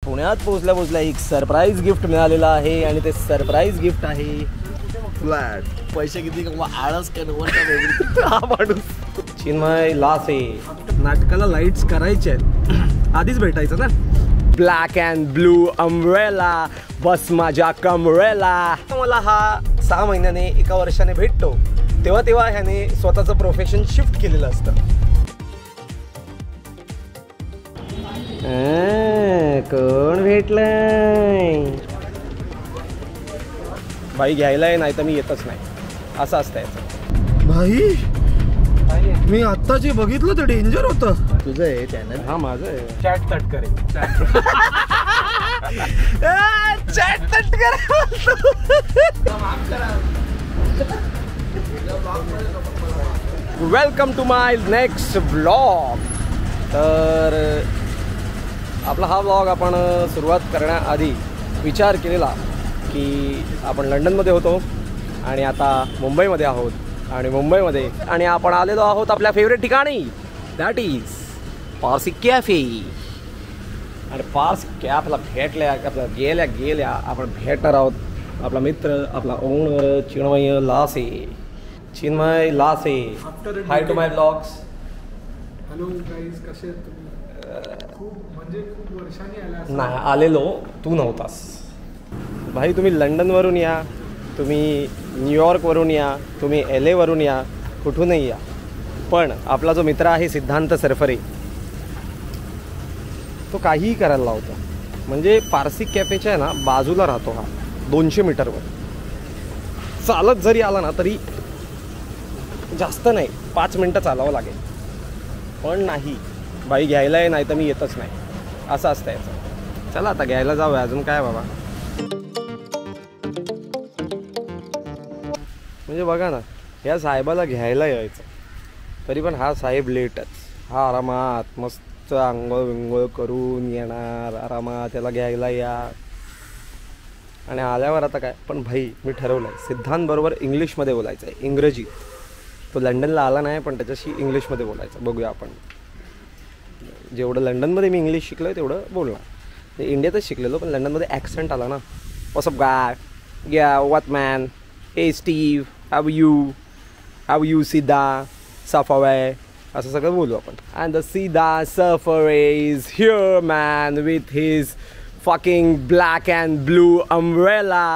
पुण्यात पोहोचल्या पोहोचल्या एक सरप्राईज गिफ्ट मिळालेलं आहे आणि ते सरप्राईज गिफ्ट आहे फ्लॅट. पैसे किती आळस काय हा माणूस चिन्मय लासे. नाटकाला लाईट्स करायचे आहेत आधीच भेटायचं ना. ब्लॅक अँड ब्लू अम्ब्रेला बस माझ्या कमरेला. मला हा 6 महिन्याने 1 वर्षाने भेटतो तेव्हा ह्याने स्वतःचं प्रोफेशन शिफ्ट केलेलं असतं. कोण भेटलंय भाई? घ्यायलाय नाही तर मी येतच नाही असं असतं याचं. भाई मी आत्ता जे बघितलं ते डेंजर होतं. तुझं आहे चॅनल? हा माझं आहे. चॅट तटकरे. चॅट Tatkare. Welcome to my next blog. तर आपला हा ब्लॉग आपण सुरुवात करण्याआधी विचार केलेला की आपण लंडनमध्ये होतो आणि आता मुंबईमध्ये आहोत आणि आपण आलेलो आहोत आपल्या फेवरेट ठिकाणी, दॅट इज पारसी कॅफे. आणि पारसी कॅफेला गेल्या आपण भेटणार आहोत आपला मित्र, आपला owner Chinmay Lase. Hi to my blogs. Hello guys, कसे आहेत तुम्ही? खूप वर्षांनी आला. नाही आलेलो, तू नव्हतास भाई. तुम्ही लंडनवरून या, तुम्ही न्यूयॉर्कवरून या, तुम्ही LA वरून या, कुठूनही या, पण आपला जो मित्र आहे सिद्धांत सरफरे तो काहीही करायला लावतो. म्हणजे पारसी कॅफेच्या आहे ना बाजूला राहतो हा, 200 मीटरवर. चालत जरी आला ना तरी जास्त नाही 5 मिनटं चालावं लागेल. पण नाही बाई घ्यायला आहे नाही तर मी येतच नाही असं असतं याचं. चला आता घ्यायला जाऊया. अजून काय बाबा. म्हणजे बघा ना, या साहेबाला घ्यायला यायचं तरी पण हा साहेब लेटच. हा आरामात मस्त आंघोळ विंघोळ करून येणार, आरामात त्याला घ्यायला या. आणि आल्यावर आता काय, पण भाई मी ठरवलं आहे सिद्धांतबरोबर इंग्लिशमध्ये बोलायचं आहे, इंग्रजी. तो लंडनला आला नाही पण त्याच्याशी इंग्लिशमध्ये बोलायचं. बघूया आपण. जेवढं लंडनमध्ये मी इंग्लिश शिकलो आहे तेवढं बोलणार. इंडियातच शिकलेलो पण लंडनमध्ये ॲक्सेंट आला ना. What's up guy, yeah what man, hey Steve, how you सिदा सफावे, असं सगळं बोलू आपण. अँड द सिदा सफरे is here man with his fucking black and blue umbrella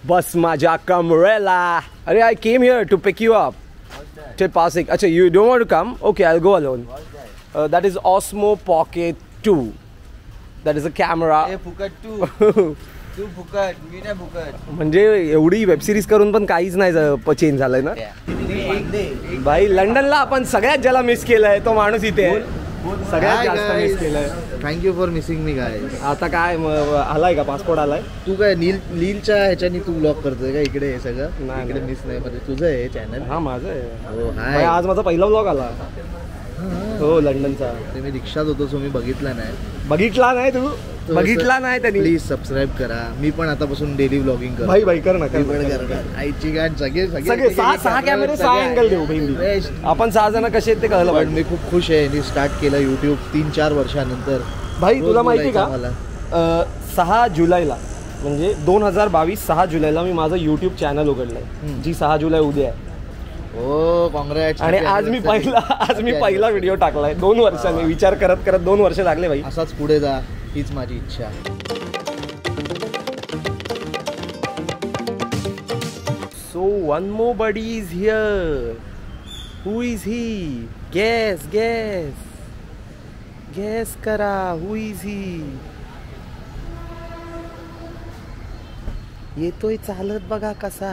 bus माझ्या कमरेला. अरे I came here to pick you up till Pasig. अच्छा, you don't want to come? Okay, I'll go alone. That is Osmo Pocket 2. That is a camera. Hey, Pocket 2. तू फुकट, मी नाही फुकट. म्हणजे एवढी web series करून पण काहीच नाही चेंज झालंय ना. भाई लंडनला आपण सगळ्यात ज्याला मिस केलंय तो माणूस इथे सगळ्यात जास्त मिस केलंय. Thank you for missing me guys. आता काय आलाय का पासपोर्ट आलाय? तू काय नीलच्या ह्याच्यानी तू ब्लॉग करतोय का इकडे? हे सगळं नाही, इकडे मिस नाही. म्हणजे तुझं आहे चॅनल? हा माझं आहे. हो हाय. आज माझा पहिला ब्लॉग आला. हो लंडनचा. ते मी रिक्षात होतो सो मी बघितला नाही. बघितला नाही तू? बघितला नाही त्यांनी. प्लीज सबस्क्राईब करा. मी पण आतापासून डेली ब्लॉगिंग करतो. भाई कर ना. आईची गाठ सगळे 6 कॅमेरे 6 अँगल देऊ भाई. आपण 6 जण कसे आहेत ते कळलं. पण मी खूप खुश आहे. मी स्टार्ट केलं युट्यूब 3-4 वर्षानंतर. भाई तुला माहिती का 6 जुलैला म्हणजे 2022 6 जुलैला मी माझं यूट्यूब चॅनल उघडलंय. जी 6 जुलै उद्या आहे. हो कॉंग्रॅट्स. आणि आज मी पहिला व्हिडिओ टाकलाय 2 वर्षांनी. विचार करत 2 वर्ष लागले भाई. असाच पुढे जा हीच माझी इच्छा. So one more buddy is here. Who is he? Guess करा. Who is he? येतोय चालत बघा कसा.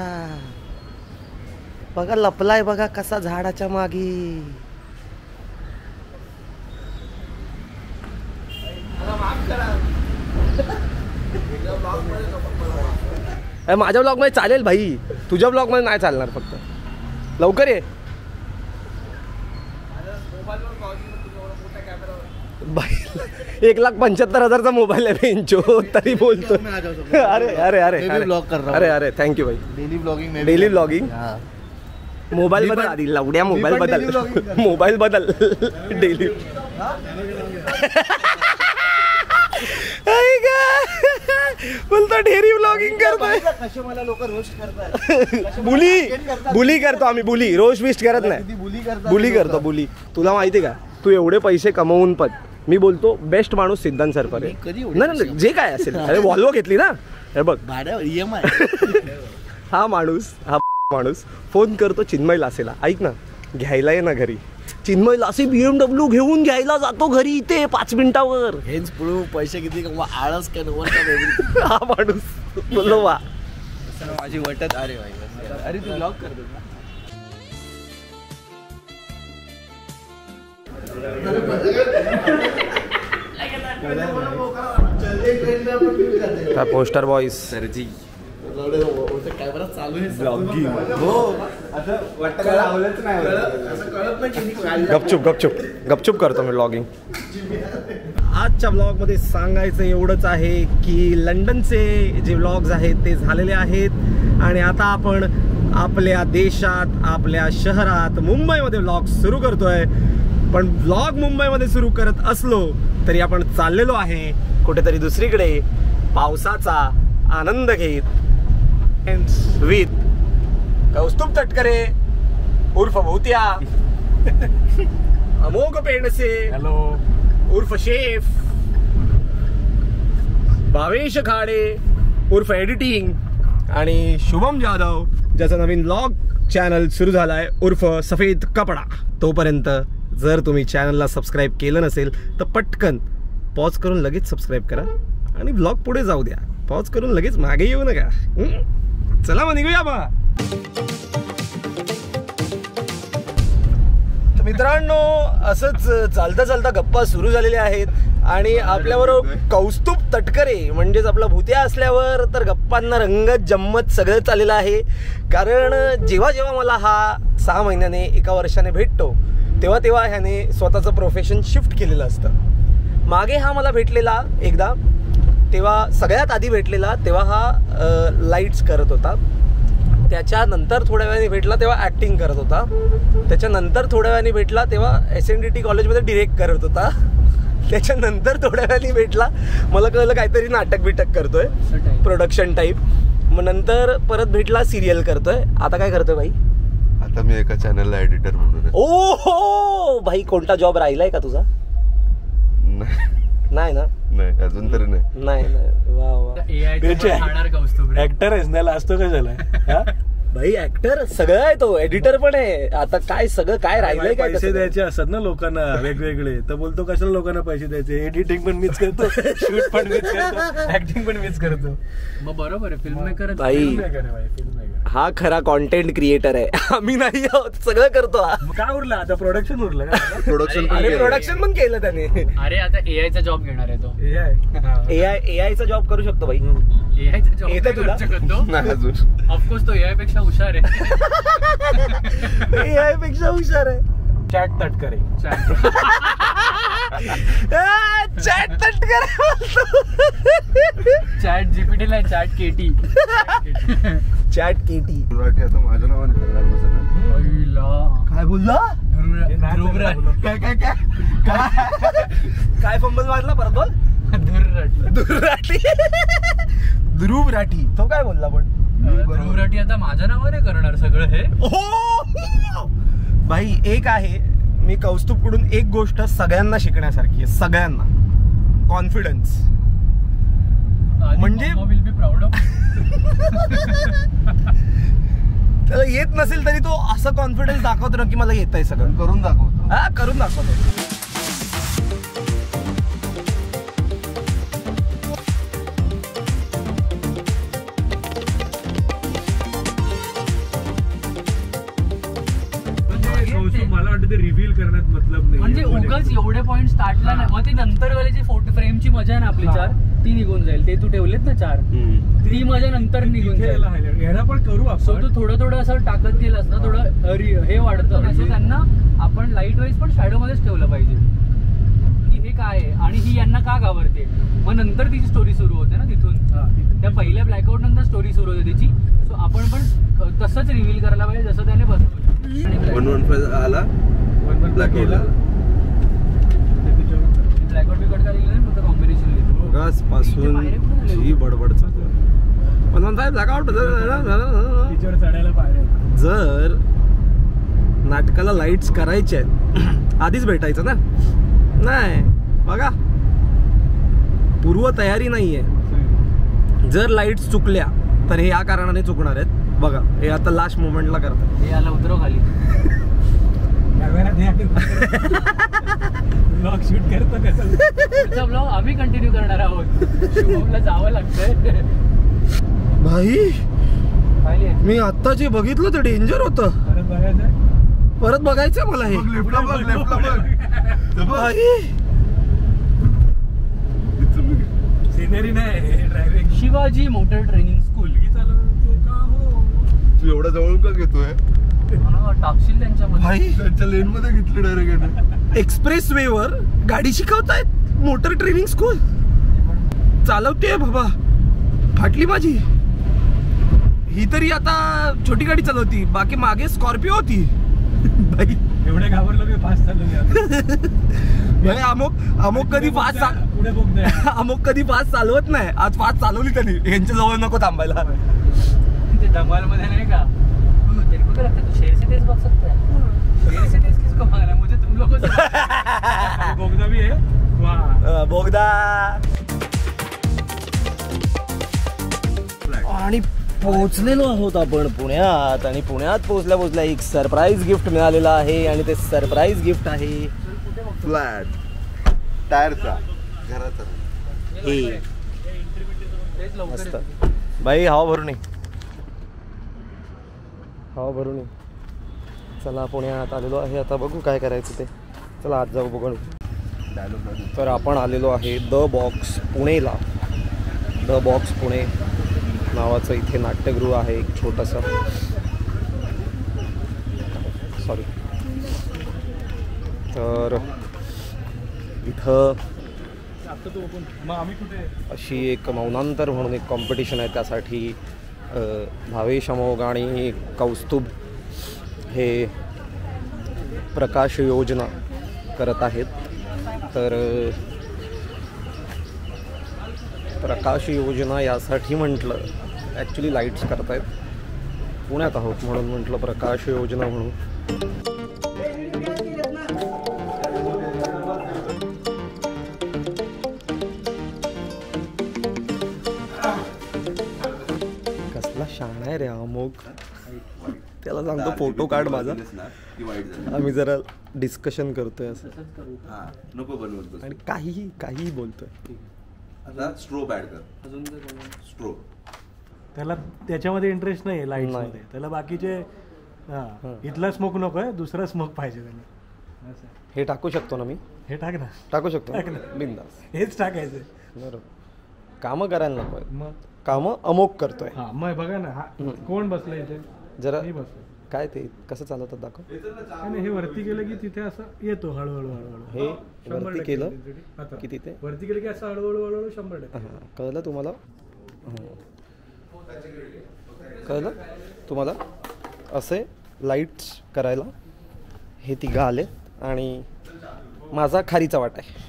बघा लपलाय बघा कसा झाडाच्या मागे. माझ्या ब्लॉग मध्ये चालेल भाई, तुझ्या ब्लॉग मध्ये नाही चालणार. फक्त लवकर ये भाई. 1,75,000चा मोबाईल आहे बेंचो तरी बोलतो. अरे ब्लॉग कर रहा. अरे थँक्यू भाई. Daily blogging. मोबाईल बदल आधी लवड्या. मोबाईल बदल डेली. बोलतो ढेरी व्लॉगिंग करतोय. कसे मला लोक रोस्ट करतात. बुली करतो आम्ही. बुली रोस्ट बिस्ट करत नाही. बुली करतो बुली. तुला माहिती का तू एवढे पैसे कमवून पण मी बोलतो बेस्ट माणूस सिद्धांत सरपर आहे. नाही जे काय असेल. अरे वॉल्वो घेतली ना. हे बघ भाड्यावर EMI. हा माणूस फोन करतो चिन्मय लासेला. ऐक ना घ्यायला ये ना घरी. चिन्मय लासे BMW घेऊन घ्यायला जातो घरी इथे 5 मिनिटावर. हेच पुढे पैसे किती कमवा आळस काय नव्हता. हा माणूस बोललो वा माझी वाटत. अरे भाई अरे तू ब्लॉग करतो का? पोस्टर बॉईज सरजी कॅमेरा चालू आहे. ब्लॉगिंग गपचूप करतो मी व्लॉगिंग. आजच्या व्लॉगमध्ये सांगायचं एवढंच आहे की लंडनचे जे व्लॉग्स आहेत ते झालेले आहेत आणि आता आपण आपल्या देशात आपल्या शहरात मुंबईमध्ये व्लॉग सुरू करतोय. पण व्लॉग मुंबईमध्ये सुरू करत असलो तरी आपण चाललेलो आहे कुठेतरी दुसरीकडे पावसाचा आनंद घेत विथ कौस्तुभ तटकरे उर्फ भूतिया, अमोघ पेंडसे हॅलो उर्फ शेफ, भावेश खाडे उर्फ एडिटिंग आणि शुभम जाधव ज्याचा नवीन व्लॉग चॅनल सुरू झालाय उर्फ सफेद कपडा. तोपर्यंत जर तुम्ही चॅनलला सबस्क्राईब केलं नसेल तर पटकन पॉज करून लगेच सबस्क्राईब करा आणि व्लॉग पुढे जाऊ द्या. पॉज करून लगेच मागे येऊ नका. चला मग निघूया बा. तर मित्रांनो असंच चालता चालता गप्पा सुरू झालेल्या आहेत आणि आपल्याबरोबर कौस्तुभ तटकरे म्हणजेच आपला भूत्या असल्यावर तर गप्पांना रंगत जम्मत सगळं चाललेलं आहे. कारण जेव्हा जेव्हा मला हा 6 महिन्याने 1 वर्षाने भेटतो तेव्हा तेव्हा ह्याने स्वतःचं प्रोफेशन शिफ्ट केलेलं असतं. मागे हा मला भेटलेला एकदा, तेव्हा सगळ्यात आधी भेटलेला तेव्हा हा लाईट्स करत होता. त्याच्यानंतर थोड्या वेळाने भेटला तेव्हा ॲक्टिंग करत होता. त्याच्यानंतर थोड्या वेळाने भेटला तेव्हा SNDT कॉलेजमध्ये डिरेक्ट करत होता. त्याच्यानंतर थोड्या वेळाने भेटला मला कळलं काहीतरी नाटक बिटक करतोय प्रोडक्शन टाईप. मग नंतर परत भेटला सिरियल करतोय. आता काय करतोय भाई? आता मी एका चॅनलला एडिटर म्हणून. ओ हो भाई कोणता जॉब राहिलाय का तुझा? नाही ना? नाही अजून तरी नाही. नाही वा वा. ऍक्टर आहेस ना लास्ट का झालाय भाई ऍक्टर सगळं आहे तो. एडिटर पण आहे. आता काय सगळं काय राहिलंय काय? पैसे द्यायचे असतात ना लोकांना वेगवेगळे तर बोलतो कशाला लोकांना पैसे द्यायचे. एडिटिंग पण मीच करतो, शूट पण मीच करतो, ऍक्टिंग पण मीच करतो. मग बरोबर आहे. फिल्म मेकर भाई हा खरा कॉन्टेंट क्रिएटर आहे. आम्ही नाही आहोत. सगळं करतो. काय उरलं आता? प्रोडक्शन उरलं का? प्रोडक्शन पण केलं त्याने. अरे आता AI चा जॉब घेणार आहे तो. AI चा जॉब करू शकतो भाई. AI चा जॉब येतं तुला? नाही अजून. ऑफकोर्स तो AI पेक्षा हुशार आहे. AI पेक्षा हुशार आहे. चॅट तटकरे. चॅट तटकरे. चॅट GPT ला चॅट KT. Chat KT. आता माझ्या नावाने करणार ना सगळं. काय बोलला? काय फंबल मारला परत बोल. ध्रुव राठी. तो काय बोलला पण? ध्रुव राठी आता माझ्या नावाने करणार सगळं हे. भाई एक आहे मी कौस्तुभकडून एक गोष्ट सगळ्यांना शिकण्यासारखी आहे. सगळ्यांना कॉन्फिडन्स. म्हणजे विल बी प्राऊड ऑफ. त्याला येत नसेल तरी तो असं कॉन्फिडन्स दाखवतो ना की मला येत आहे सगळं. करून दाखवतो. हा करून दाखवतो. मला वाटतं ते रिव्हील करण्यात मतलब नाही. म्हणजे उगाच एवढे पॉइंट स्टार्टला नाही. मग ती नंतर वाल्याची फोटो फ्रेमची मजा आहे ना आपली 4 ती निघून जाईल. ते तू ठेवलेत ना 4 ती मजा नंतर निघून जाईल. ह्याला पण करू आपण. तू थोडं असं टाकत गेलास ना थोडं हे वाढतं. असं त्यांना आपण लाईट वाईज पण शॅडो मध्येच ठेवलं पाहिजे की हे काय आहे आणि ही यांना का घाबरते. मग नंतर तिची स्टोरी सुरू होते ना तिथून. त्या पहिल्या ब्लॅकआउट नंतर स्टोरी सुरू होते त्याची. सो आपण पण तसंच रिव्हील करायला पाहिजे जसं त्याने बसवलं. 115 आला ब्लॅकआउट. ब्लॅकआउट बी कट करायला नाही फक्त कॉम्बिनेशन लिहितो. मगासपासून जी बडबड चालू आहे. पण साहेब blackout तिच्यावर चढायला पाहिजे. जर नाटकाला लाईट्स करायचे आहेत आधीच भेटायचं ना. नाही बघा पूर्व तयारी नाहीये. जर लाईट्स चुकल्या तर हे या कारणाने चुकणार आहेत. बघा हे आता लास्ट मोमेंटला करतात. हे याला उतरव खाली. ब्लॉग शूट करतो कसं. पुढचा ब्लॉग आम्ही कंटिन्यू करणार आहोत. शिवमला जावं लागतंय. भाई पाहिले मी आता जे बघितलं ते डेंजर होतं. परत बघायचं. परत बघायचं मला हे. भाई सिनेरी नाही driving. Shivaji motor training school. तू एवढा जवळून का घेतोय? टाकशील त्यांच्यामध्ये. भाई त्यांच्या लेन मध्ये घेतली डायरेक्ट. एक्सप्रेस वे वर गाडी शिकवतायत. मोटर ट्रेनिंग स्कूल चालवते बाबा. फाटली माझी. ही तरी आता छोटी गाडी चालवती. बाकी मागे स्कॉर्पिओ होती. भाई एवढे घाबरलो की फास्ट चालू. भाई अमुक कधी फास्ट पुढे बघ. अमुक कधी फास्ट चालवत नाही. आज फास्ट चालवली त्यांनी. यांच्या जवळ नको थांबायला. ते धमाल मध्ये नाही का तेरे को क्या लगता है तू शेर से तेज भाग सकता है? शेर से तेज किसको भागना है? मुझे तुम लोगों से. बोगदा भी है वाह. बोगदा. आणि पोहोचलेलो आहोत आपण पुण्यात. आणि पुण्यात पोहोचल्या एक सरप्राईज गिफ्ट मिळालेलं आहे. आणि ते सरप्राईज गिफ्ट आहे फ्लॅट टायरचा घराचा. हे तेच लवकर मस्त. येते. बाई हवा भरून ये. हवा भरून ये. चला पुण्यात आलेलो आहे. आता बघू काय करायचं ते. चला आज जाऊ बघू. तर आपण आलेलो आहे द बॉक्स पुणेला. द बॉक्स पुणे नावाचं इथे नाट्यगृह आहे एक छोटंसं. सॉरी. तर इथं मग आम्ही कुठे. अशी एक मौनांतर म्हणून एक कॉम्पिटिशन आहे. त्यासाठी भावेश अमोघ आणि कौस्तुभ हे प्रकाश योजना करत आहेत. तर प्रकाश योजना यासाठी म्हटलं ॲक्च्युली लाईट्स करतायत. पुण्यात आहोत म्हणून म्हटलं प्रकाश योजना म्हणून. कसला शान आहे रे अमोघ. त्याला सांगतो फोटो काढ माझा. आम्ही जरा डिस्कशन करतोय असं. नको बनवत. आणि काहीही बोलतोय. आता स्ट्रोब ऍड कर. अजून काय करू? त्याला त्याच्यामध्ये इंटरेस्ट नाही लाईट नाही. मध्ये. त्याला बाकीचे इथला स्मोक नको आहे. दुसरा स्मोक पाहिजे त्याला. असं. हे टाकू शकतो ना मी. हे टाक ना. टाकू शकतो टाक ना. बिंदास. हेच टाकायचं. बरोबर. कामं करायला नको. मग कामं अमोघ करतोय. हा मग बघा ना. कोण बसलं इथे? जरा मी बसलो. काय ते कसं चालवतात दाखव. आणि हे वरती गेलं की तिथे असं येतो हळूहळू हळूहळू. हे 100% वरती केलं आता. की तिथे वरती गेलं की असं हळूहळू हळूहळू 100%. हां कळलं तुम्हाला. कळलं तुम्हाला. असे लाईट्स करायला हे तिघं आले. आणि माझा खारीचा वाटा आहे.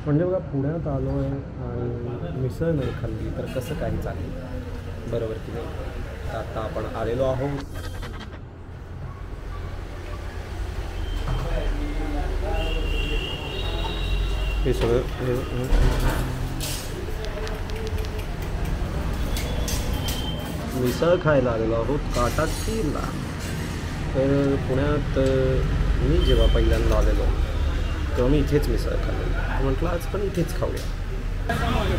म्हणजे बघा पुण्यात आलो आहे आणि मिसळ नाही खाल्ली तर कसं काही चालेल. बरोबर की नाही. आता आपण आलेलो आहोत हे सगळं मिसळ खायला आलेलो आहोत काटाचीला. तर पुण्यात मी जेव्हा पहिल्यांदा आलेलो तेव्हा मी इथेच मिसळ खाल्ली. म्हटलं आज पण इथेच खाऊया.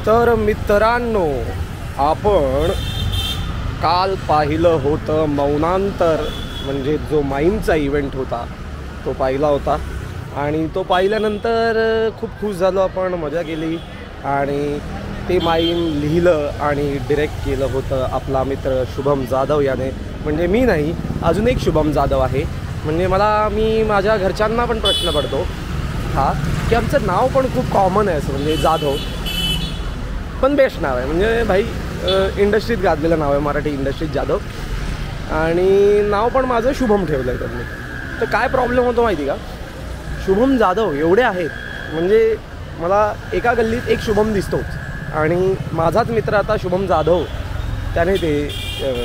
तर मित्रांनो आपण काल पाहिलं होतं मौनांतर म्हणजे जो माईमचा इव्हेंट होता तो पाहिला होता. आणि तो पाहिल्यानंतर खूप खुश झालो आपण. मजा केली. आणि ते माईम लिहिलं आणि डिरेक्ट केलं होतं आपला मित्र शुभम जाधव याने. म्हणजे मी नाही, अजून एक शुभम जाधव आहे. म्हणजे मी माझ्या घरच्यांना पण प्रश्न पडतो हा की आमचं नाव पण खूप कॉमन आहे असं, म्हणजे जाधव पण बेस्ट नाव आहे. म्हणजे भाई इंडस्ट्रीत गाजलेलं नाव आहे, मराठी इंडस्ट्रीत जाधव. आणि नाव पण माझं शुभम ठेवलं आहे त्यांनी. तर काय प्रॉब्लेम होतो माहिती का, शुभम जाधव एवढे आहेत म्हणजे मला एका गल्लीत एक शुभम दिसतोच. आणि माझाच मित्र आता शुभम जाधव त्याने ते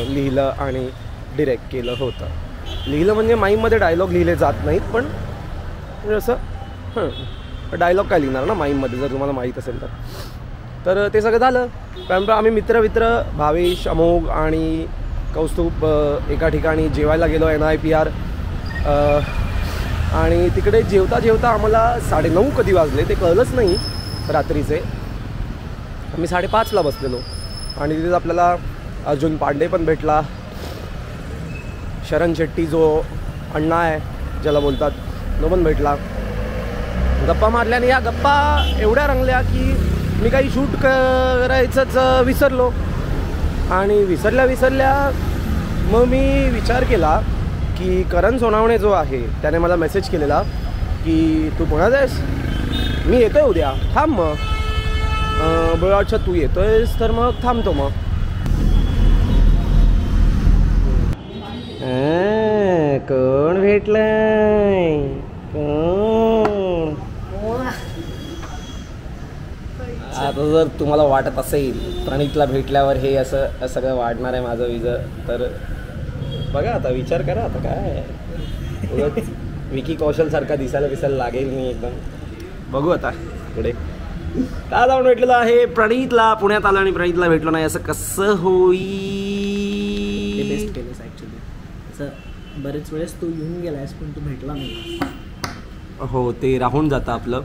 लिहिलं आणि डिरेक्ट केलं होतं. लिहिलं म्हणजे माईममध्ये डायलॉग लिहिले जात नाहीत, पण असं डायलॉग काय लिहिणार ना माईममध्ये, जर तुम्हाला माहीत असेल तर ते सगळं झालं. कारण आम्ही मित्र भावेश, अमोघ आणि कौस्तुभ एका ठिकाणी जेवायला गेलो NIPR. आणि तिकडे जेवता आम्हाला 9:30 कधी वाजले ते कळलंच नाही रात्रीचे. आम्ही 5:30ला बसलेलो आणि तिथेच आपल्याला अर्जुन पांडे पण भेटला, शरण शेट्टी जो अण्णा आहे ज्याला बोलतात तो पण भेटला. गप्पा मारल्याने या गप्पा एवढ्या रंगल्या की मी काही शूट करायचंच विसरलो. आणि विसरल्या मग मी विचार केला की करण सोनावणे जो आहे त्याने मला मेसेज केलेला की तू पुण्यात आहेस, मी येतो आहे उद्या, थांब मग. बरं अच्छा तू येतो आहेस तर मग थांबतो मग. कोण भेटलंय, कोण? आता जर तुम्हाला वाटत असेल प्रणीतला भेटल्यावर हे असं सगळं वाढणार आहे माझं विजय, तर बघा आता विचार करा. आता काय उगाच विकी कौशलसारखा दिसायला लागेल मी एकदम. बघू आता पुढे. का जाऊन भेटलेलं आहे प्रणीतला, पुण्यात आलं आणि प्रणीतला भेटलो नाही, असं कसं होईल? बेस्ट केलंस ॲक्च्युली. असं बरेच वेळेस तू येऊन गेलायस पण तू भेटला नाही. हो ते राहून जातं आपलं,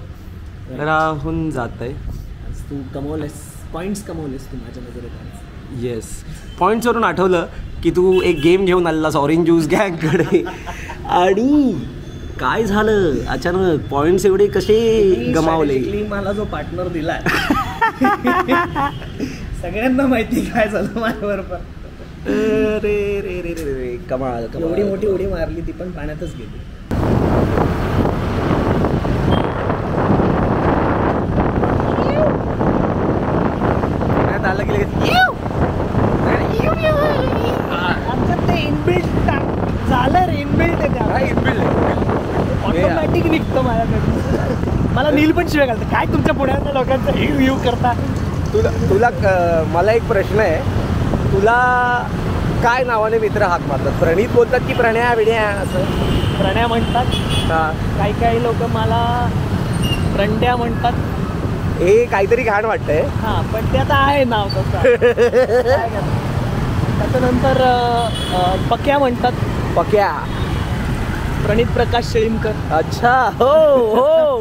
राहून जात आहे. तू कमवलेस, पॉईंट्स कमवलेस तू माझ्या नजरेत. येस, पॉईंट्सवरून आठवलं की तू एक गेम घेऊन आलेलास ऑरेंज ज्यूस गँगकडे आणि काय झालं अचानक, पॉईंट्स एवढे कसे गमावले? मला जो पार्टनर दिलाय सगळ्यांना माहिती काय झालं माझ्याबरोबर. रे रे रे रे रे कमाल. एवढी मोठी उडी मारली ती पण पाण्यातच गेली. आलं की आमचं ते इनबिल्ट झालं रे, इनबिल्ट आहे, ऑटोमॅटिक निघतं माझ्याकडे. मला नील पण शिवाय घालतं, काय तुमच्या पुण्यातल्या लोकांचा व्ह्यू करता. तुला मला एक प्रश्न आहे, तुला काय नावाने मित्र हाक मारतात? प्रणीत बोलतात की प्रणया विड्या असं? प्रणया म्हणतात, काही लोक मला प्रणड्या म्हणतात. हे काहीतरी घाण वाटतंय. हां पण ते आता आहे नाव तसं. त्याच्यानंतर पक्या म्हणतात. पक्या, प्रणित प्रकाश शेळीमकर. अच्छा, हो हो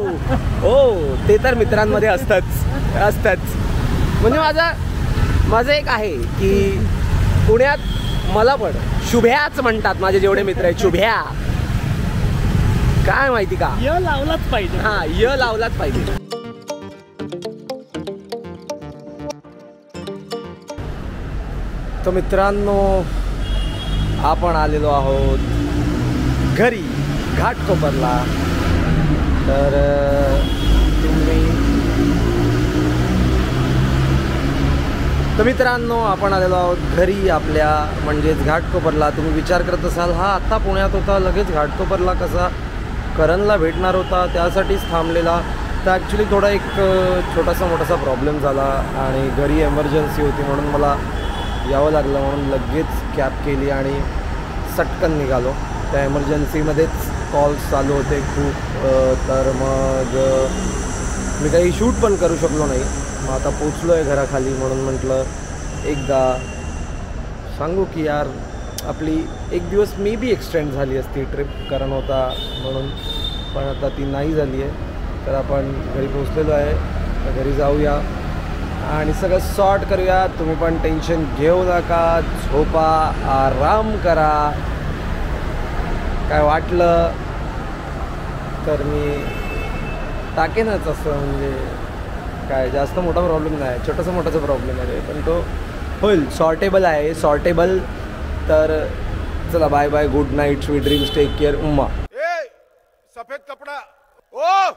हो, ते तर मित्रांमध्ये असतंच. म्हणजे माझं एक आहे की पुण्यात मला पण शुभ्याच म्हणतात माझे जेवढे मित्र आहेत. शुभ्या काय माहिती का, य लावलाच पाहिजे. हां य लावलाच पाहिजे. तर मित्रांनो आपण आलेलो आहोत घरी घाटकोपरला. तर मित्रांनो आपण आलेलो आहोत घरी आपल्या, म्हणजेच घाटकोपरला. तुम्ही विचार करत असाल हा आत्ता पुण्यात होता लगेच घाटकोपरला कसा, करणला भेटणार होता त्यासाठीच थांबलेला. तर ॲक्च्युली थोडा एक छोटासा प्रॉब्लेम झाला आणि घरी एमर्जन्सी होती म्हणून मला यावं लागलं, म्हणून लगेच कॅब केली आणि सटकन निघालो. त्या एमर्जन्सीमध्येच कॉल्स चालू होते खूप, तर मग मी काही शूट पण करू शकलो नाही. मग आता पोचलो आहे घराखाली म्हणून म्हटलं एकदा सांगू की यार आपली एक दिवस मे बी एक्सटेंड झाली असती ट्रिप, कारण होता म्हणून, पण आता ती नाही झाली आहे. तर आपण घरी पोचलेलो आहे, तर घरी जाऊया आणि सगळं सॉर्ट करूया. तुम्ही पण टेन्शन घेऊ नका, झोपा, आराम करा. काय वाटलं तर मी टाकेनच असं, म्हणजे काय जास्त मोठा प्रॉब्लेम नाही, छोटासा मोठाचा प्रॉब्लेम आहे पण तो होईल, सॉर्टेबल आहे, सॉर्टेबल. तर चला bye bye, good night, sweet dreams, take care, उम्मा. सफेद कपड़ा ओ